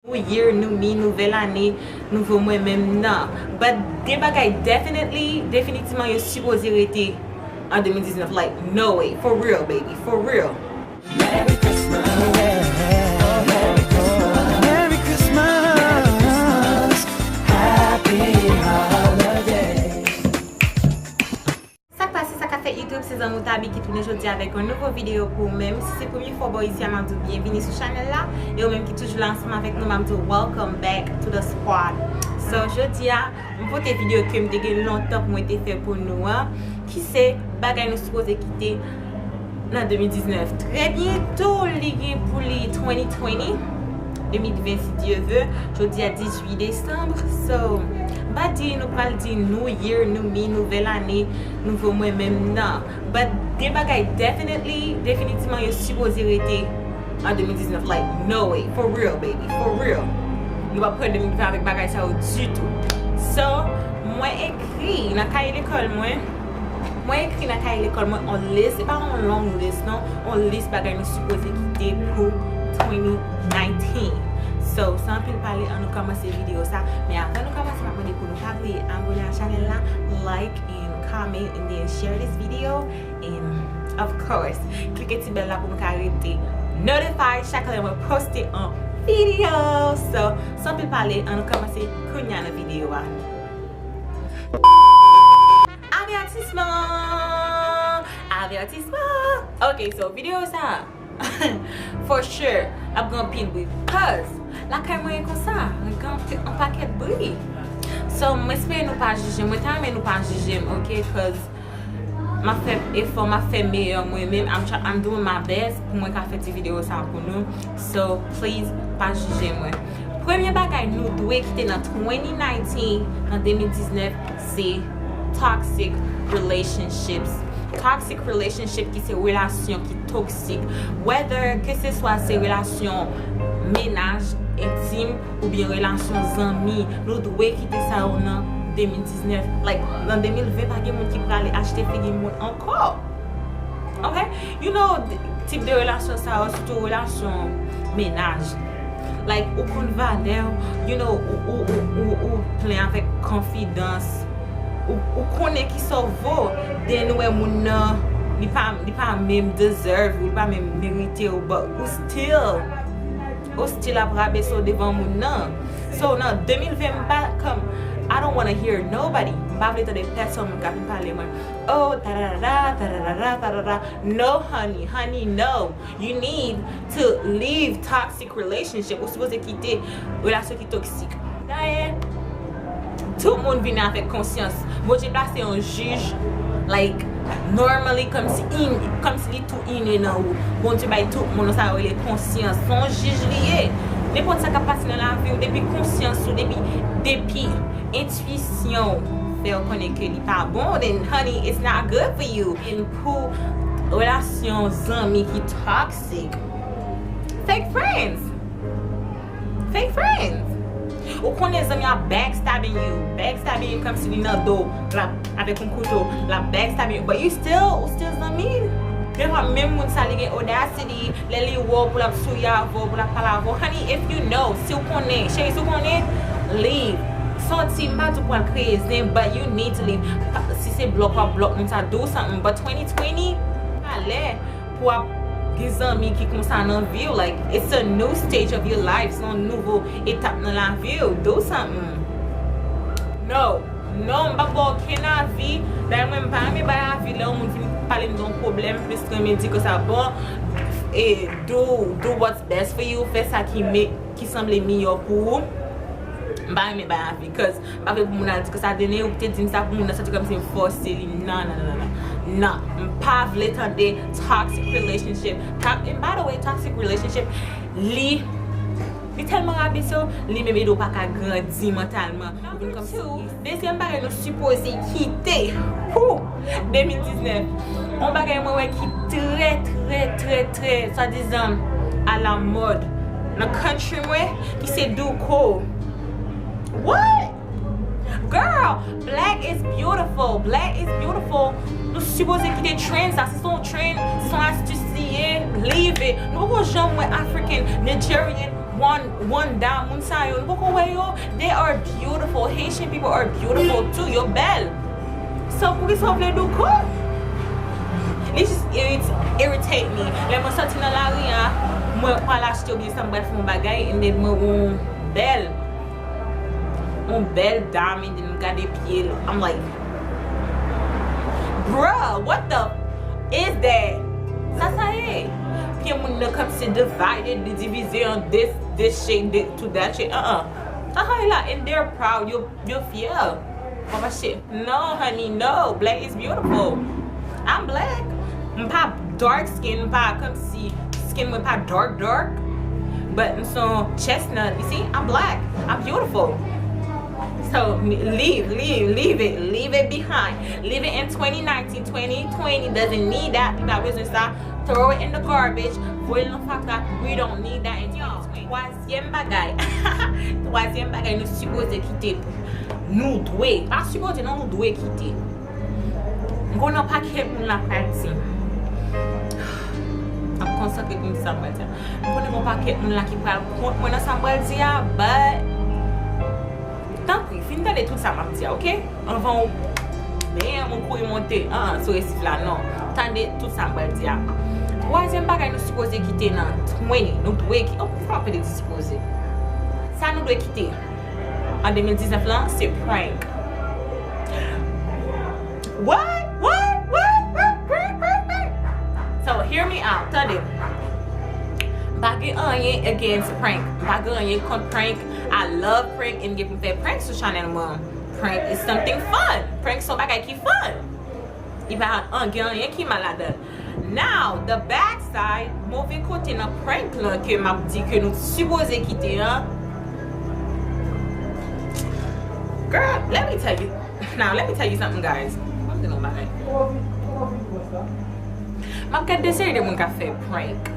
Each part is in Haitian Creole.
New year, new me, nouvelle année, nouveau moi-même, non. But des bagailles définitivement you're supposé rester en 2019. Like, no way. For real, baby. For real. Merry Christmas. Merry Christmas. Happy holidays. Ça passe, ça fait YouTube, c'est un moutabi qui tourne aujourd'hui avec une nouvelle vidéo pour même. Si c'est la première fois que ici, je vous bienvenue sur la chaîne là. Et même qui toujours ensemble avec nous, je vous welcome back to the squad. So, aujourd'hui, je vais faire une vidéo que je vais longtemps pour fait pour nous. Qui c'est bagay nous supposé quitter en 2019. Très bientôt, ligue pour les 2020. 2020 si Dieu veut. Jeudi à 18 décembre. So, nous parlons de New Year, New Me, nouvelle année, nouveau moi-même. Non. But des bagailles définitivement you're supposé rester en 2019. Like, no way. For real, baby. For real. Nous va pas 2020 avec bagaille ça du tout. So, moi écrit dans cahier l'école moi écrit dans cahier l'école moi en liste, c'est pas en long liste non, en liste bagaille nous supposé quitter pour 2019. So, sans plus parler, on nous commence cette vidéo ça. Mais avant de commencer, je vais vous demander pour nous abonner à la chaîne là, like and comment and then share this video and of course, cliquez sur belle là pour nous arrêter notify chaque fois que je poste un vidéo. So, sans plus parler, on nous commence la vidéo. Avertissement. Okay, so video ça for sure I'm gonna pin with cause la caméra comme ça un paquet de bruit. So j'espère nous pas juger, moi mais nous pas juger, okay, cause ma fait effort, ma fait meilleur moi-même. I'm doing my best pour moi faire cette vidéo ça pour nous. So please pas juger moi. Premier bagay nous doit quitter dans 2019 en 2019 c'est toxic relationships. Toxic relationship qui c'est relation qui toxique, whether que ce soit ces relations ménage intime ou bien relations amis, nous devons quitter ça en 2019. Like en 2020 pas de monde qui peut aller acheter fille monde encore. Okay, you know type de relation ça surtout relation ménage. Like ou qu'on va you know ou plein avec confidence. Ou connaît qui sauve de nous moun ni pas même deserve ou pas même mériter ou still a brabe so devant moun nan. So nan 2020 pas comme I don't want to hear nobody pas vle des personnes qui parler moi oh ta. No honey no, you need to leave toxic relationship ou supposé quitter relation qui toxique. D'ailleurs tout le monde vient avec conscience. Moi j'ai placé un juge, like normally comme si il tout in non. Bon tu bail tout le monde ça les conscience. Son juge lié. N'importe ça qui passe dans la vie depuis conscience ou depuis intuition fait connaître que il pas bon, then honey it's not good for you. In pour relation amis qui toxic. Fake friends. Ou quand les amis are backstabbing you comme si dans dos avec un couteau, la backstabbing you, but you still amis. Des fois même moun sa li audacity, les li wo pour la souya vo pour la palavo. Honey, if you know, si vous connaissez, chérie, si vous connaissez, leave. Sorti pas du point créer, but you need to leave. Si c'est bloc, moun sa do something, but 2020, allez pour des amis qui comme ça dans vie, like it's a new stage of your life, c'est une nouvelle étape dans la vie. Do something. No, m'pas pas aucune vie. D'ailleurs même pas mais la vie là on vient parler d'un problème plus que me dit que ça bon et do what's best for you, fais ça qui semble meilleur pour vous. Bah mais la vie cause avec mon dit que ça donner ou peut-être dire ça pour mon ça comme c'est forcé. Non, pas vle tande toxic relationship. And by the way, toxic relationship, li tellement rabaissé, li même do pas grandir mentalement. Comme ça. Deuxième bagage nous supposé quitter. 2019. On bagage moi qui très soi-disant à la mode. Dans country moi qui c'est do cool. What? Girl, black is beautiful. Nous supposons quitter trend, ça c'est son trend, c'est son astuce, leave it. Nous avons jamais African, Nigerian, one down, moun sa yo, poko we yo, they are beautiful. Haitian people are beautiful too. Yo belle. So pou ki sa vle do ko? This just irritate me. Like mwen sorti nan la ri, mwen pala achete ou bien sa mwen fon bagay, and then mwen belle dame, and then gade pied. I'm like, bruh, what the is that? Ça y est. Puis moun nan comme c'est divided, divisé en this shade to that shade. Ça y est là, and they're proud. You're fier. Oh my shit. No, honey, no. Black is beautiful. I'm black. I'm pas dark skin, pas comme si skin with pas dark. But so chestnut, you see, I'm black. I'm beautiful. So leave it behind. Leave it in 2019, 2020 doesn't need that. That business that throw it in the garbage. We don't need that in 2020. Troisième bagay nous supposé quitter. Nous dwe, pas supposé non nous dwe quitter. Go nan paquet moun la parti. I'm consacré comme ça matin. Go nan paquet moun la qui parle contre moi dans Samuel dia, but tant pis, fin de tout ça m'a dit, OK? On va bien mon couille monter sur récif là non. Tandis tout ça m'a dit. Troisième bagay nous supposé quitter dans 20, nous doit quitter. On frappe de supposé. Ça nous doit quitter. En 2019 là, c'est prank. What? So hear me out. Tandis bagay rien against prank. Bagay rien contre prank. I love prank and giving fair pranks to Chanel Mom. Prank is something fun. Prank so bagay ki fun. If I gen rien ki malade. Now, the backside, mauvais côté dans prank là que m'a dit que nous supposé quitter hein. Girl, let me tell you something, guys. I'm gonna buy it. M'a gade série de moun ka fait prank.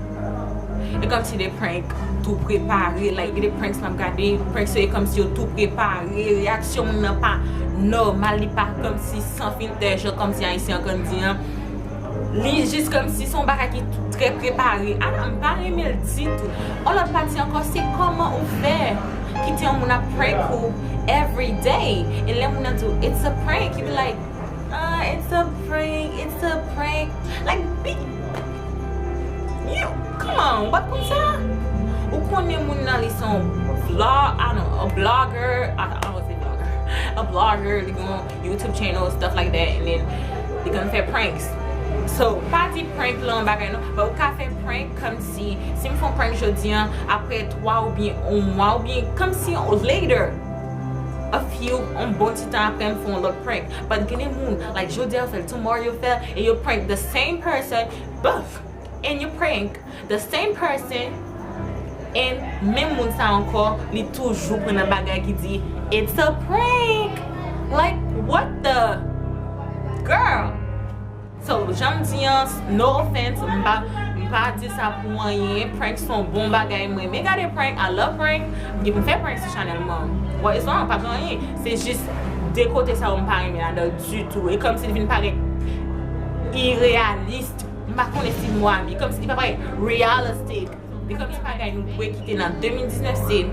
Et comme si des pranks tout préparé, like des pranks m'a gade, pranks c'est comme si tout préparé, réaction n'a pas normal, pas comme si sans filtre, genre comme si haïtien comme dit hein. Li juste comme si son bagage qui tout très préparé. Ah non, pas aimer le titre. On l'autre partie encore c'est comment on fait. Qui tient mon prank ou every day. And let me do it's a prank. You be like, it's a prank. Like you come on, what comme ça? Ou connaît mon nan li son vlog, I don't know, a blogger, I don't want to say blogger. A blogger, they go on YouTube channel, stuff like that, and then they gonna faire pranks. So, pas dit prank là, bagay non, mais ou ka fait prank comme si me font prank jodi après 3 ou bien 1 mois ou bien comme si later a few on bon petit temps après me font l'autre prank. But gene moun like jodi a fait tomorrow you fell and you prank the same person, buff, and you prank the same person and même moun sa encore li toujours prend un bagay qui dit it's a prank. Like what the girl? So, j'aime dire, no offense, m'pa dire ça pour moyen, pranks sont bon bagay moi. Mais regardez prank, I love prank, je me fais prank sur Chanel Mom. What is wrong? Pas rien. C'est juste des côtés ça on pas aimer là du tout. Et comme si il vient paraître irréaliste, m'pa connaître si moi, mais comme si il pas paraître realistic. Et comme si bagay nous pouvait quitter dans 2019 c'est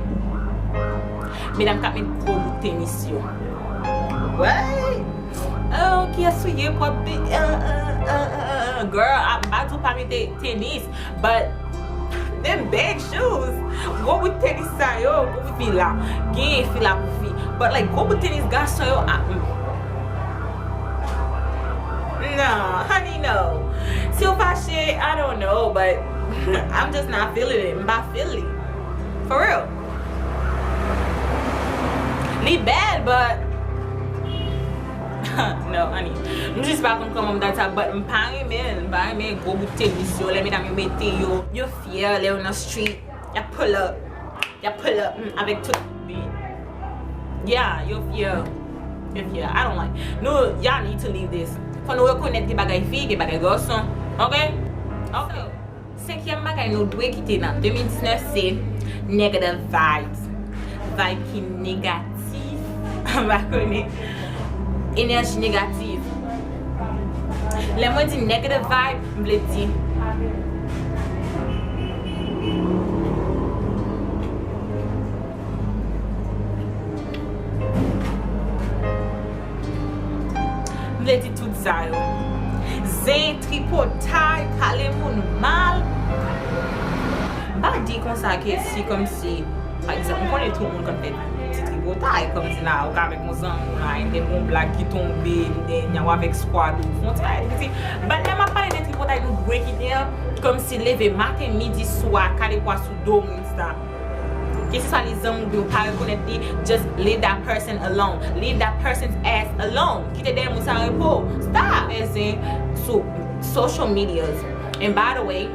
mesdames cap mettre gros look tennis yo. Ouais. Oh, qui a souillé pour girl, I'm about to parler de tennis, but them big shoes. Go with tennis style, yo, go with fila. Gain fila pour fille. But like go with tennis gas yo. No, honey, no. Silver shit, I don't know, but I'm just not feeling it. I'm not feeling it. For real. Leave bad, but no, honey. I'm just back on come that time, but I'm paying me go with tennis yo. Let me me mette yo. You fear lay on the street. You pull up avec tout beat. Yeah, you fear. I don't like. No, y'all need to leave this. For nous reconnaître des bagages filles, des bagages garçons. Okay? Cinquième bagage nous doit quitter dans 2019 c'est negative vibes. Vibe qui négatif. On va connaître. Énergie négative. Les mots dit negative vibe, je veux dire sa yo. Zin, tripotay, kale moun mal. Ba di kon sa ke si kom si, par exemple, on connaît tout le monde kon fait ti tripotay, kom si na, ou ka avek moun zan moun la, en de moun blag ki tombe, en yaw avek squad ou fon tay, but lè ma pale de tripotay nou break it down, kom si leve matin, midi, soir, kale kwa sou do moun sa. Ke si sa li zan moun de ou pa rekonet li, just leave that person alone. Leave that person's ass alone. Kite den moun sa repo. Stop! So, social medias. And by the way,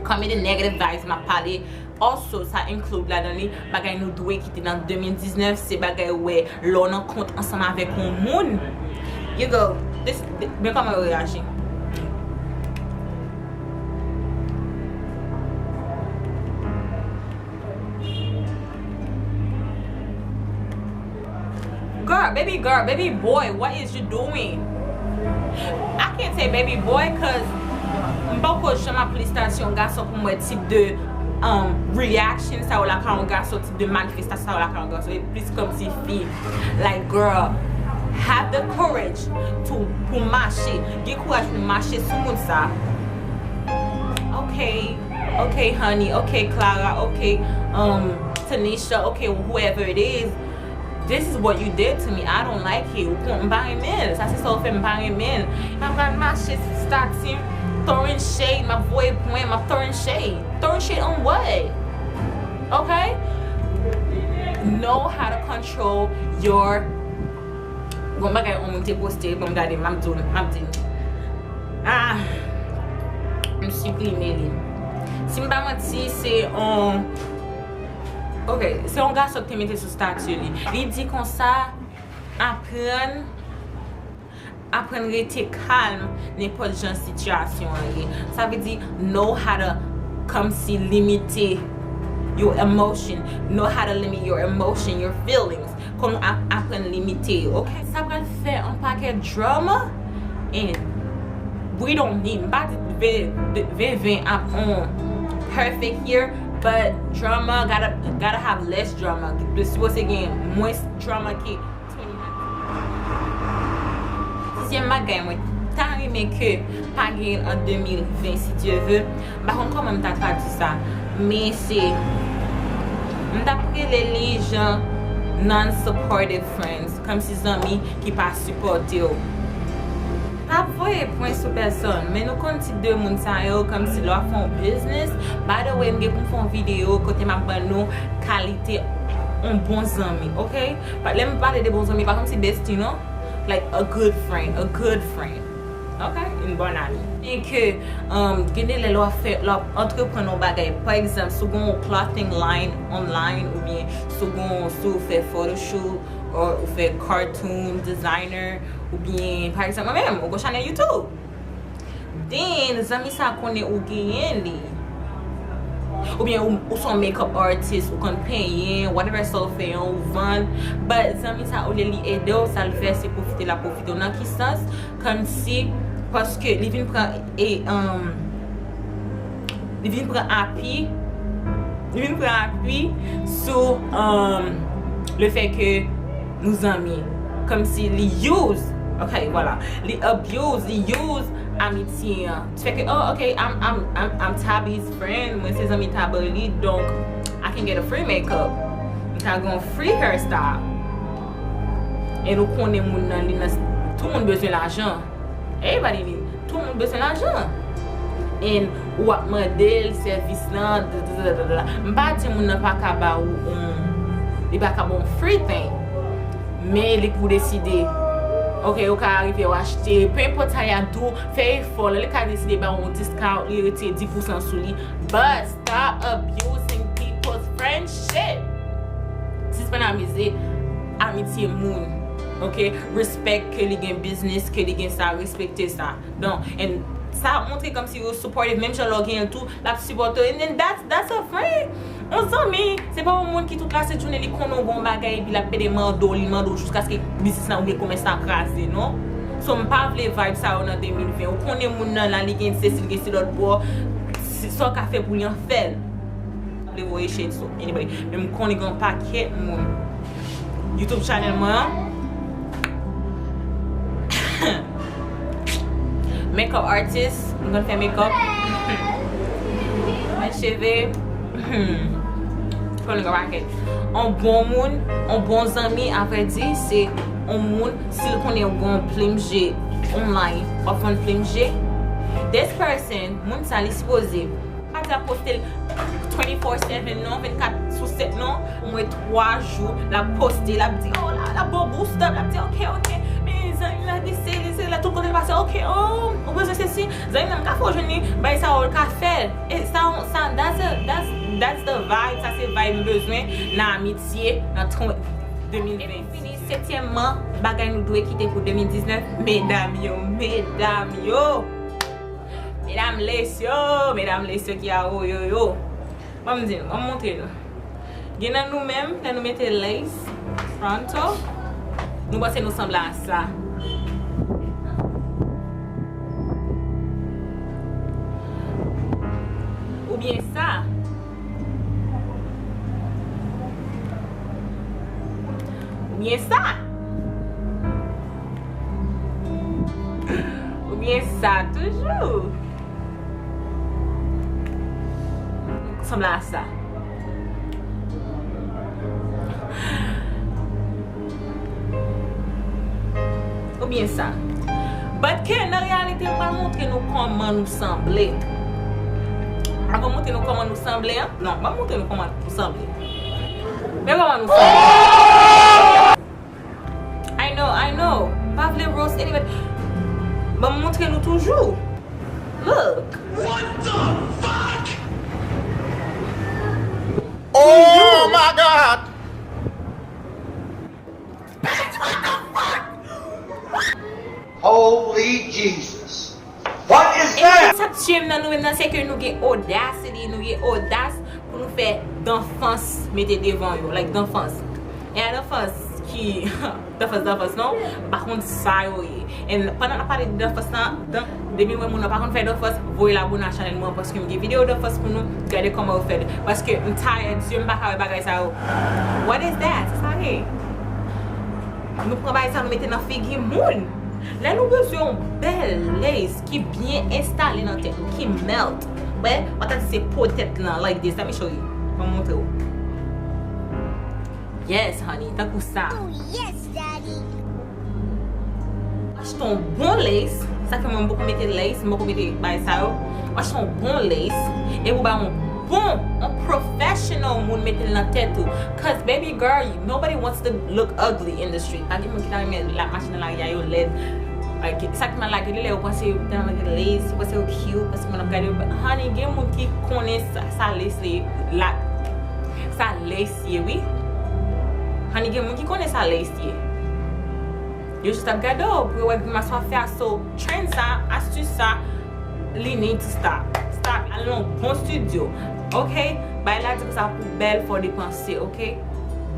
kame de negative vibes ma pale, also sa include la dan li bagay nou dwe kite nan 2019, se bagay we lò nan kont ansama avek yon moun. You go, ben kame reaji. Girl, baby boy, what is you doing? I can't say baby boy cause mbako jama prestasyon gaso pou mwen tip de reaction sa ou la ka an gaso, tip de manifestasyon sa ou la ka an gaso, plus kom si fi. Like girl, have the courage to pou mache, gen courage pou mache sou moun sa. Okay honey, okay Clara, okay Tanisha, okay whoever it is. This is what you did to me. I don't like you. M'bangin ça c'est ça fait m'bangin. M'a marché starting throwing shade, my boy point, my throwing shade. Throwing shade on what? Okay? Know how to control your Gon bagay on te poste, bon gade m'am din. M'supprimé li. Si m'ba menti c'est ok, se yon gaso ki te mette sou statue li. Li di kon sa, apren rete kalm n'importe jan situasyon li. Sa ve di, know how to come si limite your emotion. Know how to limit your emotion, your feelings. Kon apren limite. Ok, sa pral fè an paket drama. And we don't need, mba ve ap on perfect here. But drama gotta have less drama. Once again, moins drama ki 20 Sixième bagay mwen tan reme ke pa gen en 2020 si Dieu veut. Par contre, comment m'ta traduit ça? Mais c'est m'ta prele les gens non-supportive friends, comme si zami ki pa supporte yo. Pa voye point sou person, men nou kon ti de moun sa yo kom si lò fon business. By the way, mge pou fon video kote ma ban nou kalite un bon zami, ok? Lè m pale de bon zami, pa kom si bestie, no? Like a good friend, ok? Une bon ami. E ke, gene lè lò fè, lò entrepren nou bagay. Par exemple, sou gon clothing line online, ou bien sou fè photoshoot, ou fè cartoon designer, ou bien, par exemple, moi-même, ou go channel YouTube. Then, zami sa konen ou genyen li. Ou bien, ou son makeup artist, ou kon penyen, whatever so fè yon, ou vend. But, zami sa ou li ede ou, sa l fè se profite la profite. Nan ki sens, kon si, paske li vin pran appui sou le fè ke nou zami. Kom si li use, ok, voilà, li use amitié. Tu fais que, oh, ok, I'm Tabby's friend, mwen se zami Tabby, donc I can get a free makeup. I gon free hairstyle. Et nou konen moun nan li nan, tout moun bezwen l'argent. Everybody li, tout moun bezwen l'argent. Et ou ap model, service nan, mba di moun nan pa ka ba ou li pa ka bon free thing. Mais li pou deside, ok, ou ka arrive ou achete, peu importe sa ya tou, fè effort, li ka deside ba ou discount, li rete 10% sou li. But stop abusing people's friendship. Si se pen amize, amitié moun, ok? Respect ke li gen business, ke li gen sa, respekte sa. Don, and sa montre kom si yo supportive, menm chan lò gen tout, la supporte, and then that's a friend. On zami, se pa ou moun ki tout la se jounè li konon bon bagay, pi la pede mando jusqu'à ce que business nan ou gen komen sa krasi, non? So mpa vle vibe sa ou nan 2020. Ou konen moun nan lan li gen se sil gen si lot bo, so ka fe pou li an fel. Vle voye shade so, anybody. Men m konen gen paket moun YouTube channel mwen. makeup artist, mwen kon fè makeup. Mwen cheve, kon lè raket. On bon moun, on bon zami, apre di, se on moun, sil konen yon gon plimje online, ofan plimje, this person, moun sa li suppose, pati a poste 24/7 non, 24/7 non, mwen 3 jou, la poste, la di, oh la bo boost up, la di, ok, mais la dise, la tout kote pase, ok, oh, ou bezè se si, zan nan ka fò jouni, bay sa ou ka fel, et ça, that's the vibe, ça c'est vibe bezwen nan amitié, nan 2020. Et fini, 7èman, bagay nou dwe kite pou 2019, mesdames yo, mesdames lesyo ki a yo. Bon mwen montre nou. Gen nan nou men, nan nou mette lace, fronto, nou bose nou sembla a sa. Ou bien sa. Ou bien ça, toujours. Ressemble à ça. Ou bien ça. But que en réalité, on va montrer nous comment nous sembler. On va montrer nous comment nous sembler. Hein? Non, on va montrer nous comment nous sembler. Mais comment nous sembler? I know. Pas vle roast anyway. But montrer nous toujours. Look. What the fuck? Oh my god! Holy Jesus! What is that? Ça tue dans nous maintenant, c'est que nous avons audacity, nous avons audace pour nous faire d'enfance mettre devant yo, like d'enfance. Et à d'enfance qui d'enfance non, par contre ça yo. Et pendant la partie d'enfance dans début moi mon par contre faire d'enfance, voyez la bonne channel moi parce que me vidéo d'enfance pour nous regarder comment on fait parce que I'm tired, je me pas bagay ça. What is that? Ça hey. Nous prenons ça nous mettre dans figure moun. Là nous besoin belle lace qui bien installée dans tête, qui melt. Ouais, on t'a dit c'est peut-être là like this. Let me show you. Je vais montrer. Yes, honey, t'as pour ça. Oh yes, daddy. Achète un bon lace. Ça fait moi beaucoup mettre lace, beaucoup mettre by ça. Achète un bon lace et vous un bon, un professional moun mettre dans tête tout. Cause baby girl, nobody wants to look ugly in the street. Pas dire que la machine là y a yo LED. Exactement là que les penser dans la lace, penser au cute parce que mon regarder honey, game moun qui connaît ça lace là. Ça lace oui. Honey, game moun qui connaît ça lace yo juste regarder pour voir comment ça faire so train ça, astuce ça, li need to stop. Stop, allons bon studio. OK? By là que ça pour belle for dépenser, OK?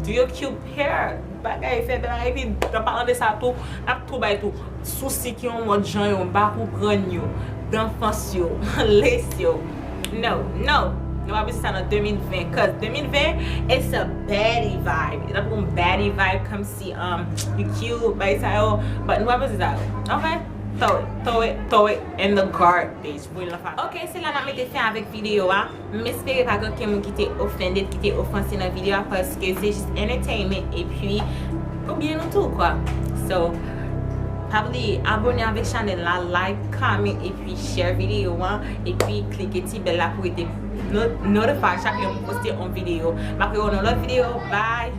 Do your cute hair. Bagay fait bagay puis dans parlant de ça tout, a tout bay tout. Souci qui on mode gens yo ba pour grand yo, d'enfance yo, lace yo. No. Nous va ça en 2020 cause 2020 it's a baddie vibe. It's a baddie vibe comme si you cute by style but nous va ça. OK? Throw it in the garbage. Ok, c'est là que je fais avec la vidéo. J'espère pas que quelqu'un qui t'est offended, qui t'est offensé dans la vidéo parce que c'est juste entertainment et puis pour bien nous tout quoi. So, probably abonnez avec la chaîne, like, comment et puis share la vidéo et puis cliquez petit bell là pour être notifié chaque fois que je poste une vidéo. Je vais vous remercie. Bye.